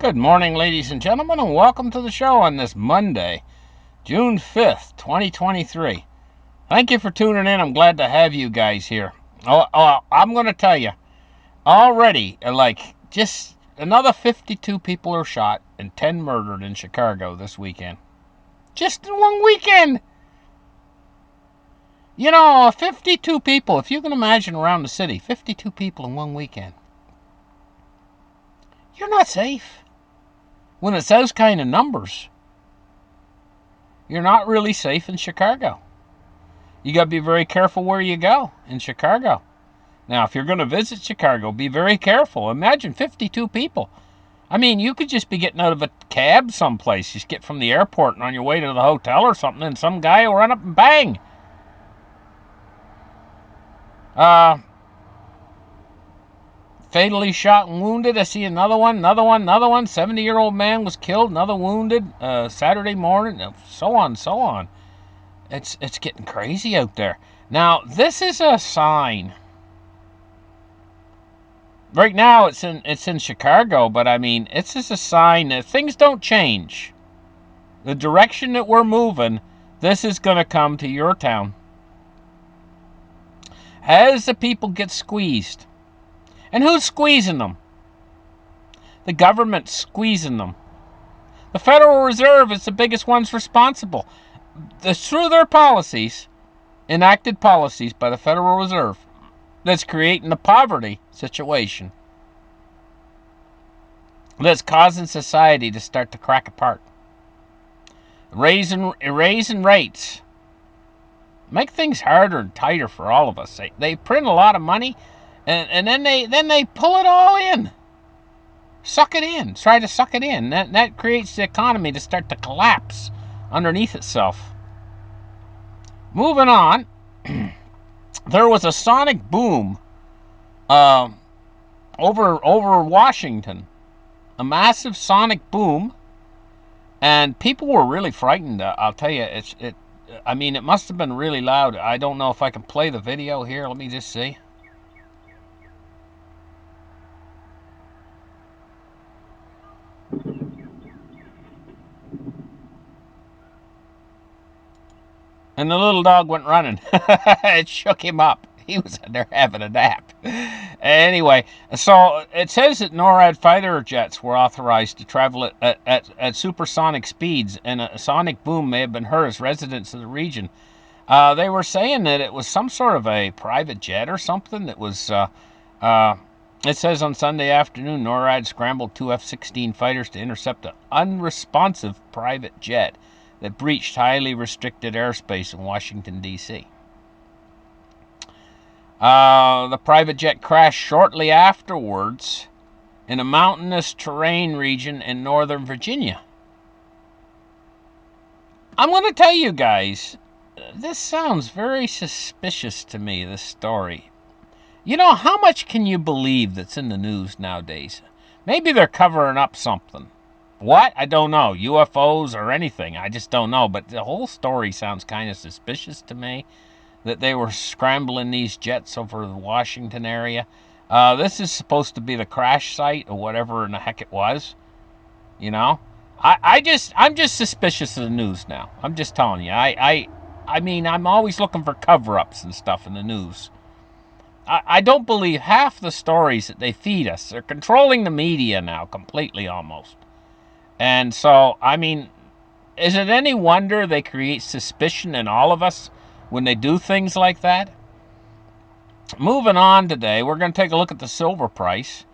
Good morning, ladies and gentlemen, and welcome to the show on this Monday, June 5th, 2023. Thank you for tuning in. I'm glad to have you guys here. I'm going to tell you, already, just another 52 people are shot and 10 murdered in Chicago this weekend. Just in one weekend! 52 people, if you can imagine around the city, 52 people in one weekend. You're not safe. When it's those kind of numbers, you're not really safe in Chicago. You got to be very careful where you go in Chicago. Now, if you're going to visit Chicago, be very careful. Imagine 52 people. I mean, you could just be getting out of a cab someplace. Just get from the airport and on your way to the hotel or something, and some guy will run up and bang. Fatally shot and wounded. I see another one. 70-year-old man was killed, another wounded Saturday morning, so on. It's getting crazy out there. Now, this is a sign. Right now, it's in Chicago, but I mean, it's just a sign that things don't change. The direction that we're moving, this is going to come to your town. As the people get squeezed. And who's squeezing them? The government's squeezing them. The Federal Reserve is the biggest ones responsible. Through their policies, enacted policies by the Federal Reserve, that's creating the poverty situation. That's causing society to start to crack apart. Raising rates. Make things harder and tighter for all of us. They print a lot of money. And then they pull it all in. Suck it in. Try to suck it in. That creates the economy to start to collapse underneath itself. Moving on. There was a sonic boom over Washington. A massive sonic boom. And people were really frightened. I'll tell you, it must have been really loud. I don't know if I can play the video here. Let me just see. And the little dog went running. It shook him up. He was in there having a nap. Anyway, so it says that NORAD fighter jets were authorized to travel at supersonic speeds, and a sonic boom may have been heard as residents of the region. They were saying that it was some sort of a private jet or something that was... it says on Sunday afternoon, NORAD scrambled two F-16 fighters to intercept an unresponsive private jet that breached highly restricted airspace in Washington, D.C. The private jet crashed shortly afterwards in a mountainous terrain region in Northern Virginia. I'm going to tell you guys, this sounds very suspicious to me, this story. You know, how much can you believe that's in the news nowadays? Maybe they're covering up something. What? I don't know. UFOs or anything. I just don't know. But the whole story sounds kind of suspicious to me, that they were scrambling these jets over the Washington area. This is supposed to be the crash site or whatever in the heck it was. You know? I'm just suspicious of the news now. I'm just telling you. I mean, I'm always looking for cover-ups and stuff in the news. I don't believe half the stories that they feed us. They're controlling the media now, completely almost. And so, I mean, is it any wonder they create suspicion in all of us when they do things like that? Moving on today, we're going to take a look at the silver price.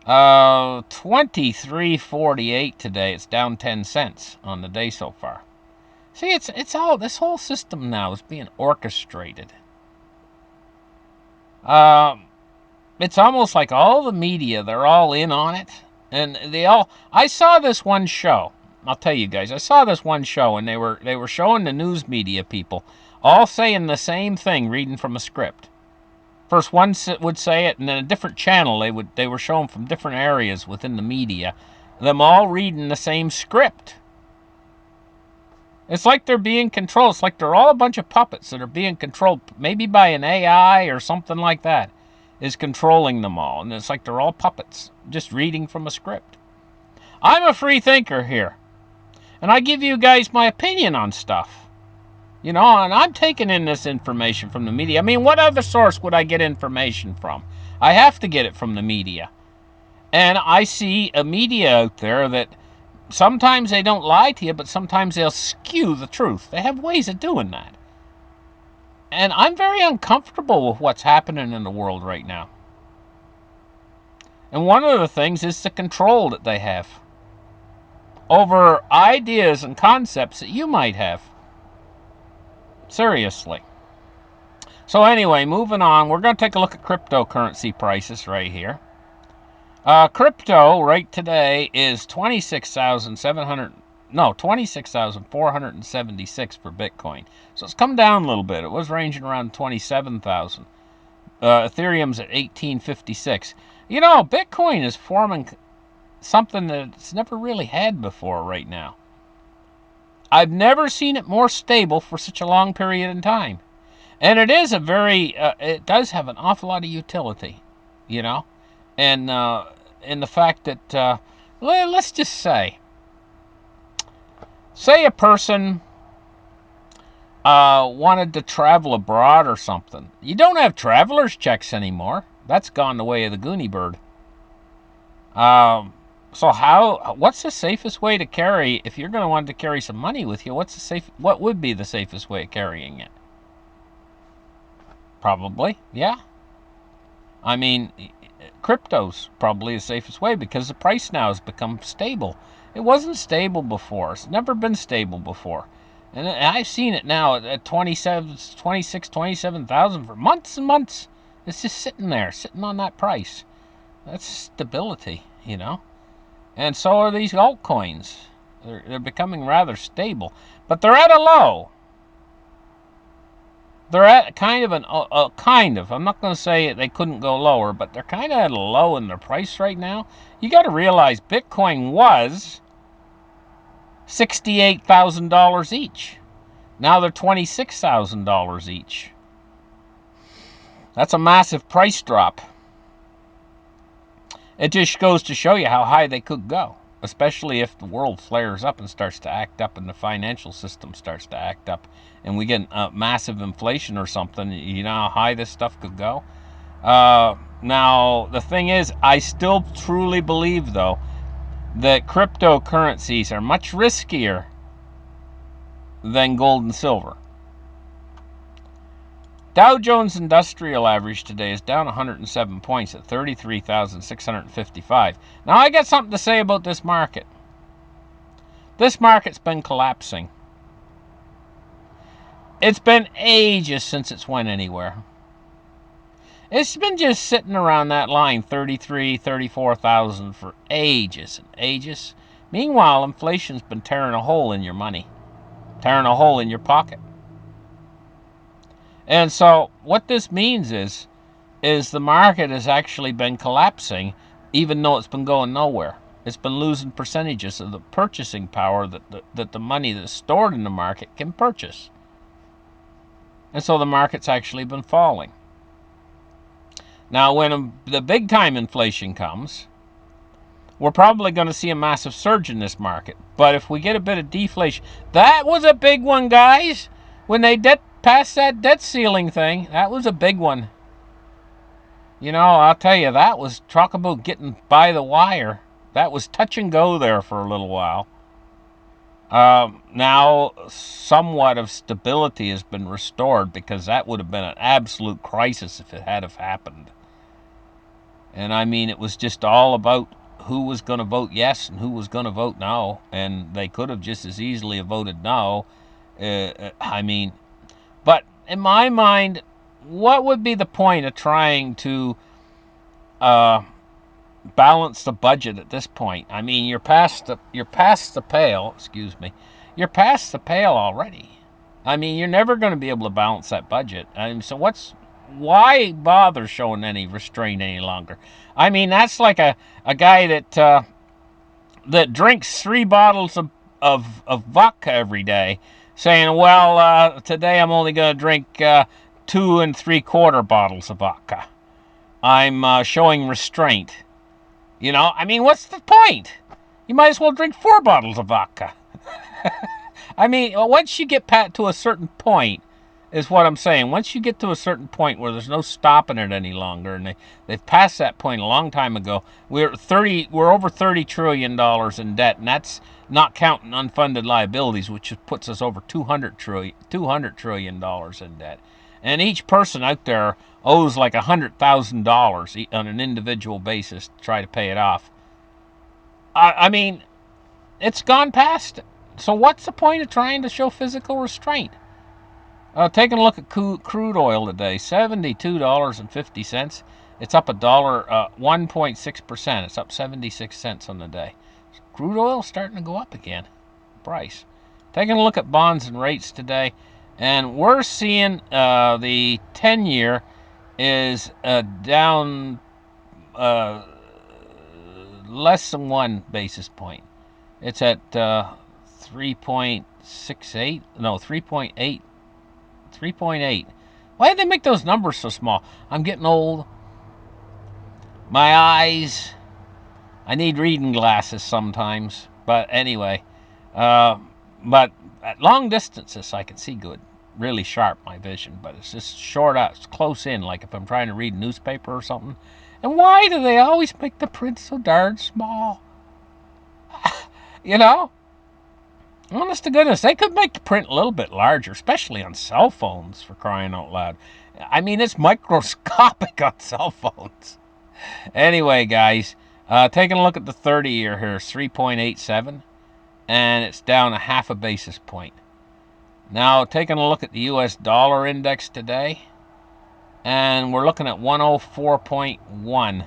$23.48 today. It's down 10 cents on the day so far. See, it's all, this whole system now is being orchestrated. It's almost like all the media, they're all in on it. And I saw this one show. I'll tell you guys, I saw this one show, and they were showing the news media people all saying the same thing, reading from a script. First one would say it, and then a different channel they were showing from different areas within the media, them all reading the same script. It's like they're being controlled. It's like they're all a bunch of puppets that are being controlled, maybe by an AI or something like that, is controlling them all. And it's like they're all puppets, just reading from a script. I'm a free thinker here, and I give you guys my opinion on stuff. And I'm taking in this information from the media. I mean, what other source would I get information from? I have to get it from the media. And I see a media out there that sometimes they don't lie to you, but sometimes they'll skew the truth. They have ways of doing that. And I'm very uncomfortable with what's happening in the world right now. And one of the things is the control that they have over ideas and concepts that you might have. Seriously. So anyway, moving on, we're going to take a look at cryptocurrency prices right here. Crypto right today is 26,476 for Bitcoin. So it's come down a little bit. It was ranging around 27,000. Ethereum's at 1856. Bitcoin is forming something that it's never really had before right now. I've never seen it more stable for such a long period in time. And it is it does have an awful lot of utility, and in the fact that, let's just say a person wanted to travel abroad or something. You don't have traveler's checks anymore. That's gone the way of the Goonie bird. So what's the safest way to carry, if you're going to want to carry some money with you, what would be the safest way of carrying it? Probably, yeah. I mean, crypto's probably the safest way because the price now has become stable. It wasn't stable before. It's never been stable before. And I've seen it now at 27,000 for months and months. It's just sitting there, sitting on that price. That's stability, And so are these altcoins. They're becoming rather stable. But they're at a low. They're at kind of I'm not going to say they couldn't go lower, but they're kind of at a low in their price right now. You got to realize Bitcoin was $68,000 each. Now they're $26,000 each. That's a massive price drop. It just goes to show you how high they could go, especially if the world flares up and starts to act up and the financial system starts to act up and we get massive inflation or something. You know how high this stuff could go? Now, the thing is, I still truly believe, though, that cryptocurrencies are much riskier than gold and silver. Dow Jones Industrial Average today is down 107 points at 33,655. Now, I got something to say about this market. This market's been collapsing. It's been ages since it's went anywhere. It's been just sitting around that line, 34,000 for ages and ages. Meanwhile, inflation's been tearing a hole in your money, tearing a hole in your pocket. And so what this means is the market has actually been collapsing, even though it's been going nowhere. It's been losing percentages of the purchasing power that the money that's stored in the market can purchase. And so the market's actually been falling. Now, when the big-time inflation comes, we're probably going to see a massive surge in this market. But if we get a bit of deflation, that was a big one, guys. When they passed that debt ceiling thing, that was a big one. I'll tell you, that was, talk about getting by the wire. That was touch and go there for a little while. Now, somewhat of stability has been restored because that would have been an absolute crisis if it had have happened. And I mean, it was just all about who was going to vote yes and who was going to vote no. And they could have just as easily have voted no. But in my mind, what would be the point of trying to balance the budget at this point? I mean, you're past the pale. Excuse me. You're past the pale already. I mean, you're never going to be able to balance that budget. So why bother showing any restraint any longer? I mean, that's like a guy that drinks 3 bottles of vodka every day, saying, well, today I'm only going to drink 2 3/4 bottles of vodka. I'm showing restraint. I mean, what's the point? You might as well drink 4 bottles of vodka. I mean, once you get to a certain point, is what I'm saying. Once you get to a certain point where there's no stopping it any longer, and they've passed that point a long time ago. We're over $30 trillion in debt, and that's not counting unfunded liabilities, which puts us over $200 trillion in debt. And each person out there owes like $100,000 on an individual basis to try to pay it off. I mean, it's gone past it. So what's the point of trying to show physical restraint? Taking a look at crude oil today, $72.50. It's up $1.6%. It's up 76 cents on the day. Crude oil starting to go up again. Price. Taking a look at bonds and rates today, and we're seeing the 10-year is down less than 1 basis point. It's at 3.68. No, 3.8. 3.8. Why did they make those numbers so small? I'm getting old. My eyes. I need reading glasses sometimes. But anyway. But at long distances, I can see good. Really sharp, my vision. But it's just short out. It's close in, like if I'm trying to read a newspaper or something. And why do they always make the print so darn small? You know? Honest to goodness, they could make the print a little bit larger, especially on cell phones, for crying out loud. I mean, it's microscopic on cell phones. Anyway, guys, taking a look at the 30-year here, it's 3.87, and it's down 0.5 basis point. Now, taking a look at the U.S. dollar index today, and we're looking at 104.1,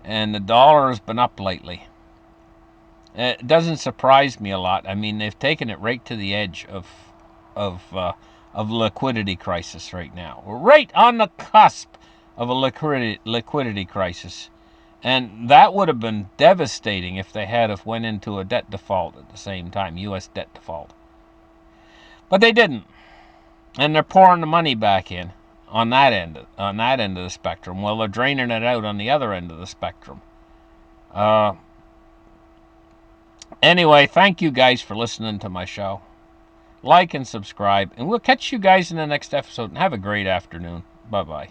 and the dollar has been up lately. It doesn't surprise me a lot. I mean, they've taken it right to the edge of liquidity crisis right now. We're right on the cusp of a liquidity crisis, and that would have been devastating if they had have went into a debt default at the same time, U.S. debt default. But they didn't, and they're pouring the money back in on that end of the spectrum. Well, they're draining it out on the other end of the spectrum. Anyway, thank you guys for listening to my show. Like and subscribe, and we'll catch you guys in the next episode, and have a great afternoon. Bye-bye.